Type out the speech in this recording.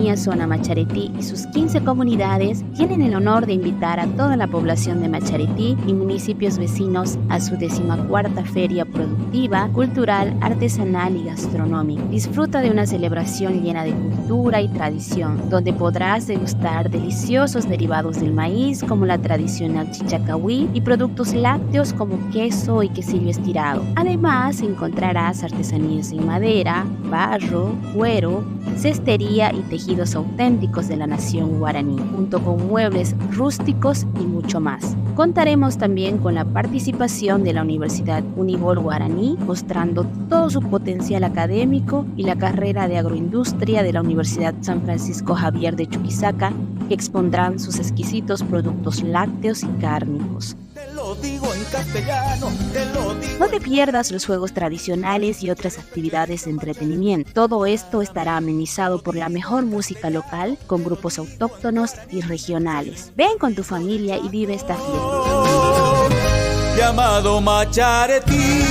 Artesanía Zona Macharetí y sus 15 comunidades tienen el honor de invitar a toda la población de Macharetí y municipios vecinos a su 14ª Feria Productiva, Cultural, Artesanal y Gastronómica. Disfruta de una celebración llena de cultura y tradición, donde podrás degustar deliciosos derivados del maíz como la tradicional chichacahuí y productos lácteos como queso y quesillo estirado. Además, encontrarás artesanías en madera, barro, cuero, cestería y tejidos auténticos de la nación guaraní, junto con muebles rústicos y mucho más. Contaremos también con la participación de la Universidad Unibol Guaraní, mostrando todo su potencial académico, y la carrera de agroindustria de la Universidad San Francisco Javier de Chuquisaca, que expondrán sus exquisitos productos lácteos y cárnicos. No te pierdas los juegos tradicionales y otras actividades de entretenimiento. Todo esto estará amenizado por la mejor música local con grupos autóctonos y regionales. Ven con tu familia y vive esta fiesta. Llamado Macharetí.